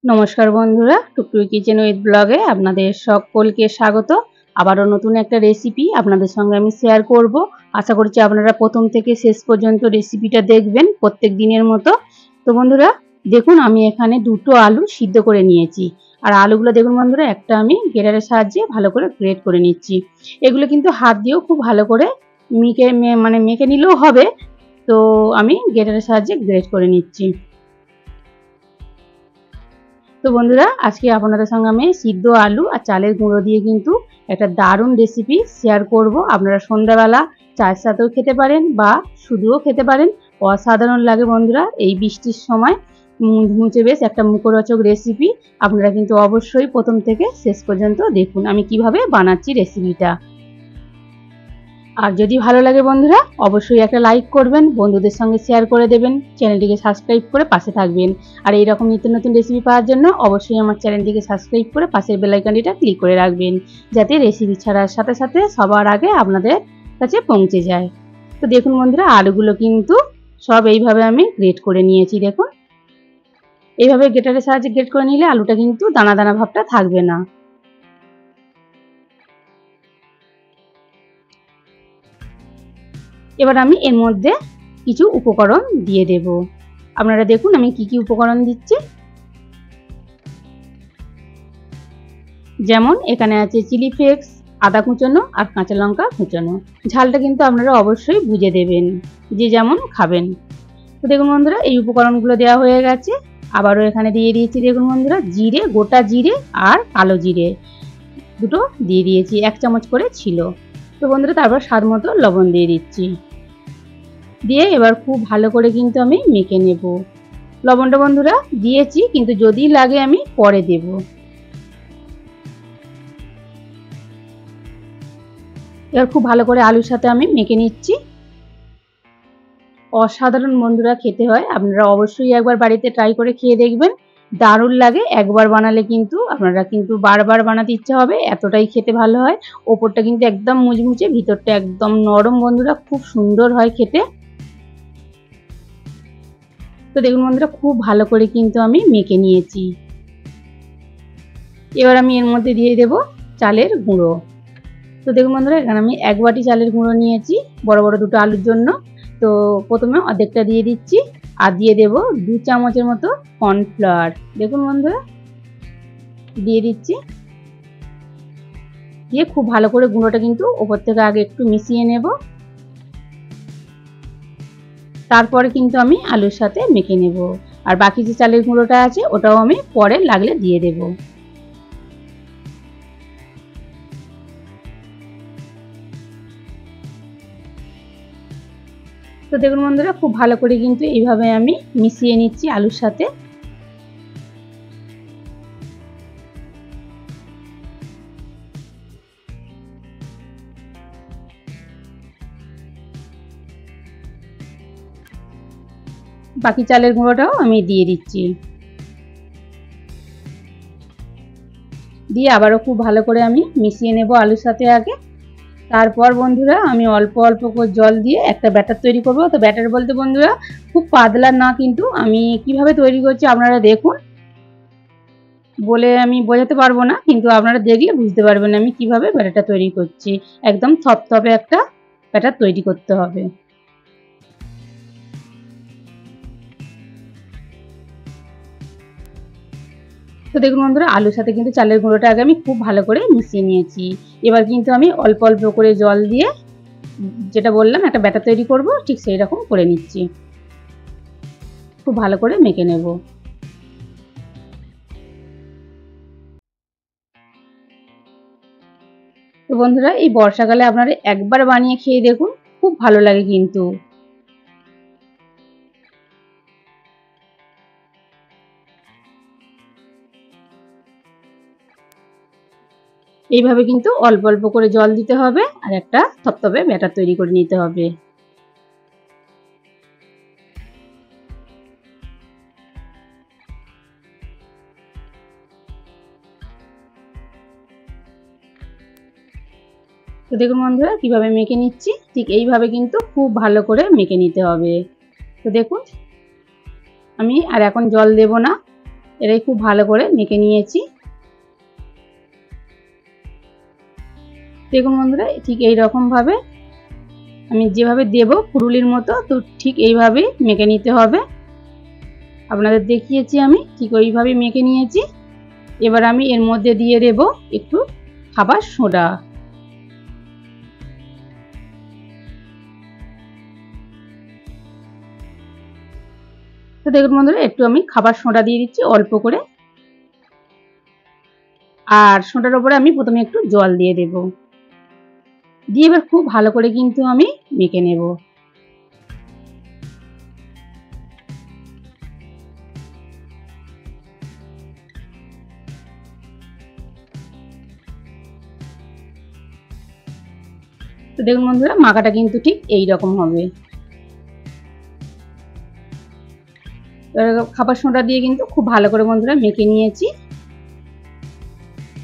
নমস্কার বন্ধুরা, টুকটুকি kitchen with ব্লগে আপনাদের সকলকে স্বাগত। আবারও নতুন একটা রেসিপি আপনাদের সঙ্গে আমি শেয়ার করব। আশা করছি আপনারা প্রথম থেকে শেষ পর্যন্ত রেসিপিটা দেখবেন প্রত্যেক দিনের মতো। তো বন্ধুরা দেখুন, আমি এখানে দুটো আলু সিদ্ধ করে নিয়েছি। আর আলুগুলো দেখুন বন্ধুরা, একটা আমি গ্রেটারের সাহায্যে ভালো করে গ্রেট করে নিচ্ছি। এগুলো কিন্তু হাত দিয়েও খুব ভালো করে মেখে নিলেও হবে। তো আমি গ্রেটারের সাহায্যে গ্রেট করে নিচ্ছি। তো বন্ধুরা, আজকে আপনাদের সঙ্গে আমি সিদ্ধ আলু আর চালের গুঁড়ো দিয়ে কিন্তু একটা দারুণ রেসিপি শেয়ার করব। আপনারা সন্ধ্যাবেলা চায়ের সাথেও খেতে পারেন বা শুধুও খেতে পারেন। অসাধারণ লাগে বন্ধুরা এই বৃষ্টির সময় মুচমুচে বেশ একটা মুখরোচক রেসিপি। আপনারা কিন্তু অবশ্যই প্রথম থেকে শেষ পর্যন্ত দেখুন আমি কিভাবে বানাচ্ছি রেসিপিটা। আর যদি ভালো লাগে বন্ধুরা, অবশ্যই একটা লাইক করবেন, বন্ধুদের সঙ্গে শেয়ার করে দেবেন, চ্যানেলটিকে সাবস্ক্রাইব করে পাশে থাকবেন। আর এইরকম নিত্য নতুন রেসিপি পাওয়ার জন্য অবশ্যই আমার চ্যানেলটিকে সাবস্ক্রাইব করে পাশের বেল আইকনটিটা ক্লিক করে রাখবেন, যাতে রেসিপি ছাড়ার সাথে সাথে সবার আগে আপনাদের কাছে পৌঁছে যায়। তো দেখুন বন্ধুরা, আলুগুলো কিন্তু সব এইভাবে আমি গ্রেট করে নিয়েছি। দেখুন, এইভাবে গ্রেটারের সাহায্যে গ্রেট করে নিলে আলুটা কিন্তু দানা দানা ভাবটা থাকবে না। এবার আমি এর মধ্যে কিছু উপকরণ দিয়ে দেব। আপনারা দেখুন আমি কি কি উপকরণ দিচ্ছি। যেমন এখানে আছে চিলি ফ্লেক্স, আদা কুচনো আর কাঁচা লঙ্কা কুচনো। ঝালটা কিন্তু আপনারা অবশ্যই বুঝে দেবেন, যে যেমন খাবেন। তো দেখুন বন্ধুরা, এই উপকরণগুলো দেওয়া হয়ে গেছে। আবারও এখানে দিয়ে দিয়েছি দেখুন বন্ধুরা, জিরে, গোটা জিরে আর কালো জিরে দুটো দিয়ে দিয়েছি, 1 চামচ করে ছিল। তো বন্ধুরা তারপর স্বাদ মতো লবণ দিয়ে দিচ্ছি। দিয়ে এবার খুব ভালো করে কিন্তু আমি মেখে নেব। লবণটা বন্ধুরা দিয়েছি, কিন্তু যদি লাগে আমি পরে দেব। এবার খুব ভালো করে আলুর সাথে আমি মেখে নিচ্ছি। অসাধারণ বন্ধুরা খেতে হয়, আপনারা অবশ্যই একবার বাড়িতে ট্রাই করে খেয়ে দেখবেন। দারুণ লাগে, একবার বানালে কিন্তু আপনারা কিন্তু বারবার বানাতে ইচ্ছা হবে, এতটাই খেতে ভালো হয়। ওপরটা কিন্তু একদম মুচমুচে, ভিতরটা একদম নরম বন্ধুরা, খুব সুন্দর হয় খেতে। তো দেখুন বন্ধুরা, খুব ভালো করে কিন্তু আমি মেখে নিয়েছি। এবার আমি এর মধ্যে দিয়ে দেব চালের গুঁড়ো। তো দেখুন বন্ধুরা, এখানে আমি 1 বাটি চালের গুঁড়ো নিয়েছি বড় বড় দুটো আলুর জন্য। তো প্রথমে অর্ধেকটা দিয়ে দিচ্ছি, আর দিয়ে দেব 2 চামচের মতো কর্নফ্লাওয়ার। দেখুন বন্ধুরা, দিয়ে দিচ্ছি। দিয়ে খুব ভালো করে গুঁড়োটা কিন্তু ওপর থেকে আগে একটু মিশিয়ে নেব, তারপরে কিন্তু আমি আলুর সাথে মেখে নেব। আর বাকি যে চালের গুঁড়োটা আছে ওটাও আমি পরে লাগলে দিয়ে দেব। তো দেখুন বন্ধুরা, খুব ভালো করে কিন্তু এইভাবে আমি মিশিয়ে নিচ্ছি আলুর সাথে। বাকি চালের গুঁড়োটাও আমি দিয়ে দিচ্ছি। দিয়ে আবারও খুব ভালো করে আমি মিশিয়ে নেব আলুর সাথে আগে। তারপর বন্ধুরা আমি অল্প অল্প করে জল দিয়ে একটা ব্যাটার তৈরি করব। তো ব্যাটার বলতে বন্ধুরা খুব পাতলা না, কিন্তু আমি কিভাবে তৈরি করছি আপনারা দেখুন। বলে আমি বোঝাতে পারবো না, কিন্তু আপনারা দেখলে বুঝতে পারবেন আমি কিভাবে ব্যাটারটা তৈরি করছি। একদম থপথপে একটা ব্যাটার তৈরি করতে হবে। তো দেখুন বন্ধুরা, আলুর সাথে কিন্তু চালের গুঁড়োটা আগে আমি খুব ভালো করে মিশিয়ে নিয়েছি। এবার কিন্তু আমি অল্প অল্প করে জল দিয়ে, যেটা বললাম একটা ব্যাটার তৈরি করব, ঠিক সেই রকম করে নিচ্ছি। খুব ভালো করে মেখে নেব। তো বন্ধুরা, এই বর্ষাকালে আপনারা একবার বানিয়ে খেয়ে দেখুন, খুব ভালো লাগে কিন্তু। এইভাবে কিন্তু অল্প অল্প করে জল দিতে হবে আর একটা থপথপে ব্যাটার তৈরি করে নিতে হবে। তো দেখুন বন্ধুরা কিভাবে মেখে নিচ্ছি, ঠিক এইভাবে কিন্তু খুব ভালো করে মেখে নিতে হবে। তো দেখুন, আমি আর এখন জল দেব না, এটাই খুব ভালো করে মেখে নিয়েছি। দেখুন বন্ধুরা, ঠিক এই রকম ভাবে আমি যেভাবে দেব পুরুলির মতো, তো ঠিক এইভাবেই মেখে নিতে হবে। আপনাদের দেখিয়েছি আমি, ঠিক ওইভাবেই মেখে নিয়েছি। এবার আমি এর মধ্যে দিয়ে দেব একটু খাবার সোডা। তো দেখুন বন্ধুরা, একটু আমি খাবার সোডা দিয়ে দিচ্ছি অল্প করে, আর সোডার উপরে আমি প্রথমে একটু জল দিয়ে দেব, দিয়ে এবার খুব ভালো করে কিন্তু আমি মেখে নেব। তো দেখুন বন্ধুরা, মাখাটা কিন্তু ঠিক এই রকম হবে। খাবার সোডা দিয়ে কিন্তু খুব ভালো করে বন্ধুরা মেখে নিয়েছি।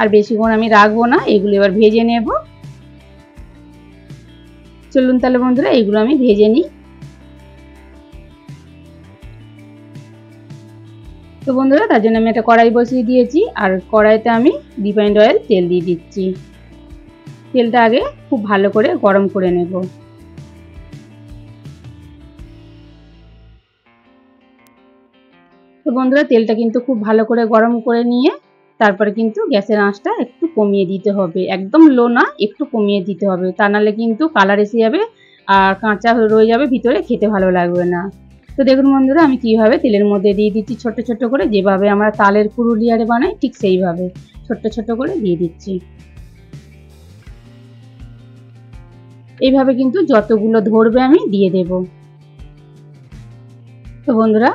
আর বেশিক্ষণ আমি রাখবো না, এগুলো এবার ভেজে নেব। চলুন তাহলে বন্ধুরা এগুলো আমি ভেজে নিই। তো বন্ধুরা, তার জন্য আমি একটা কড়াই বসিয়ে দিয়েছি, আর কড়াইতে আমি রিফাইন্ড অয়েল তেল দিয়ে দিচ্ছি। তেলটা আগে খুব ভালো করে গরম করে নেব। তো বন্ধুরা, তেলটা কিন্তু খুব ভালো করে গরম করে নিয়ে তারপরে কিন্তু গ্যাসের আঁচটা একটু কমিয়ে দিতে হবে, একদম লো না, একটু কমিয়ে দিতে হবে, তা নাহলে কিন্তু কালার এসে যাবে আর কাঁচা রয়ে যাবে ভিতরে, খেতে ভালো লাগবে না। তো দেখুন বন্ধুরা, আমি কিভাবে তেলের মধ্যে দিয়ে দিচ্ছি ছোট ছোট করে, যেভাবে আমরা তালের পুরুলিয়ারে বানাই ঠিক সেইভাবে ছোট ছোট করে দিয়ে দিচ্ছি। এইভাবে কিন্তু যতগুলো ধরবে আমি দিয়ে দেব। তো বন্ধুরা,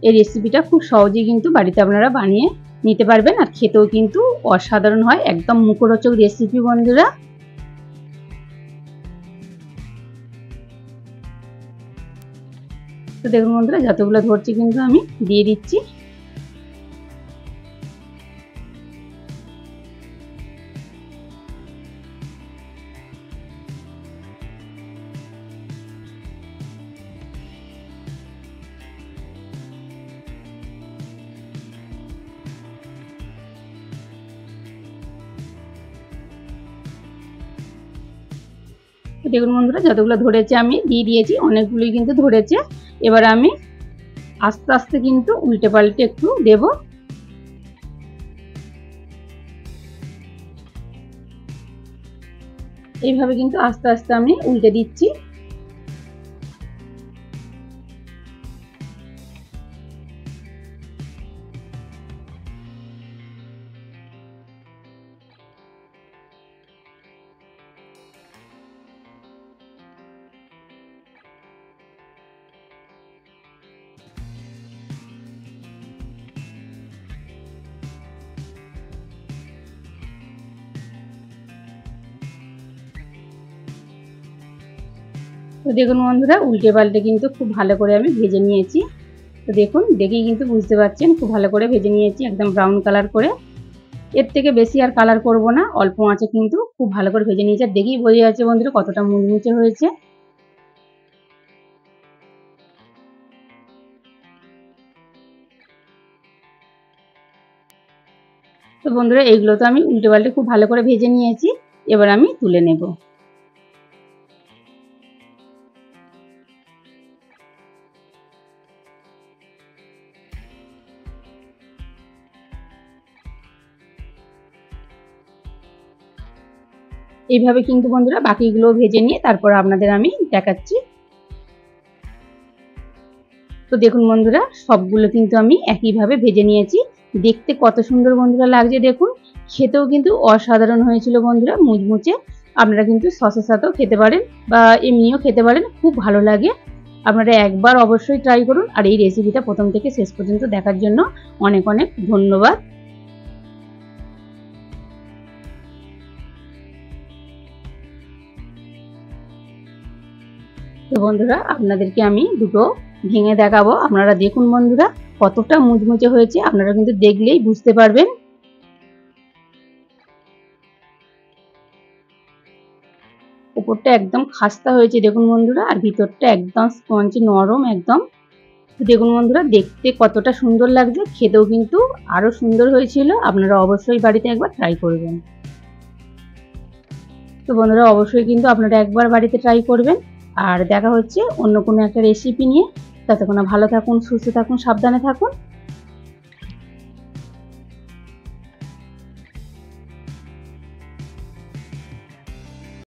এই রেসিপিটা খুব সহজেই কিন্তু বাড়িতে আপনারা বানিয়ে নিতে পারবেন, আর খেতেও কিন্তু অসাধারণ হয়, একদম মুখরোচক রেসিপি বন্ধুরা। তো দেখুন বন্ধুরা, যতগুলো ধরছি কিন্তু আমি দিয়ে দিচ্ছি। দেখুন বন্ধুরা, যতগুলো ধরেছে আমি দিয়ে দিয়েছি, অনেকগুলোই কিন্তু ধরেছে। এবার আমি আস্তে আস্তে কিন্তু উল্টে পাল্টে একটু দেব। এইভাবে কিন্তু আস্তে আস্তে আমি উল্টে দিচ্ছি। তো দেখুন বন্ধুরা, উল্টে পাল্টে কিন্তু খুব ভালো করে আমি ভেজে নিয়েছি। তো দেখুন, দেখেই কিন্তু বুঝতে পারছেন খুব ভালো করে ভেজে নিয়েছি, একদম ব্রাউন কালার করে। এর থেকে বেশি আর কালার করব না, অল্প আঁচে কিন্তু খুব ভালো করে ভেজে নিয়েছি। আর দেখেই বোঝা যাচ্ছে বন্ধুরা কতটা মুচমুচে হয়েছে। তো বন্ধুরা, এইগুলো তো আমি উল্টে পাল্টে খুব ভালো করে ভেজে নিয়েছি, এবার আমি তুলে নেব। এইভাবে কিন্তু বন্ধুরা বাকিগুলো ভেজে নিয়ে তারপর আপনাদের আমি দেখাচ্ছি। তো দেখুন বন্ধুরা, সবগুলো কিন্তু আমি একইভাবে ভেজে নিয়েছি। দেখতে কত সুন্দর বন্ধুরা লাগছে দেখুন, খেতেও কিন্তু অসাধারণ হয়েছিল বন্ধুরা, মুচমুচে। আপনারা কিন্তু সসের সাথেও খেতে পারেন বা এমনিও খেতে পারেন, খুব ভালো লাগে। আপনারা একবার অবশ্যই ট্রাই করুন, আর এই রেসিপিটা প্রথম থেকে শেষ পর্যন্ত দেখার জন্য অনেক অনেক ধন্যবাদ। তো বন্ধুরা, আপনাদেরকে আমি দুটো ভেঙে দেখাবো, আপনারা দেখুন বন্ধুরা কতটা মুচমুচে হয়েছে, আপনারা কিন্তু দেখলেই বুঝতে পারবেন। উপরটা একদম খাস্তা হয়েছে দেখুন বন্ধুরা, আর ভিতরটা একদম স্পঞ্জ নরম একদম। দেখুন বন্ধুরা, দেখতে কতটা সুন্দর লাগছে, খেতেও কিন্তু আরো সুন্দর হয়েছিল। আপনারা অবশ্যই বাড়িতে একবার ট্রাই করবেন। তো বন্ধুরা, অবশ্যই কিন্তু আপনারা একবার বাড়িতে ট্রাই করবেন। আর দেখা হচ্ছে অন্য কোনো একটা রেসিপি নিয়ে। ততক্ষণ ভালো থাকুন, সুস্থ থাকুন, সাবধানে থাকুন।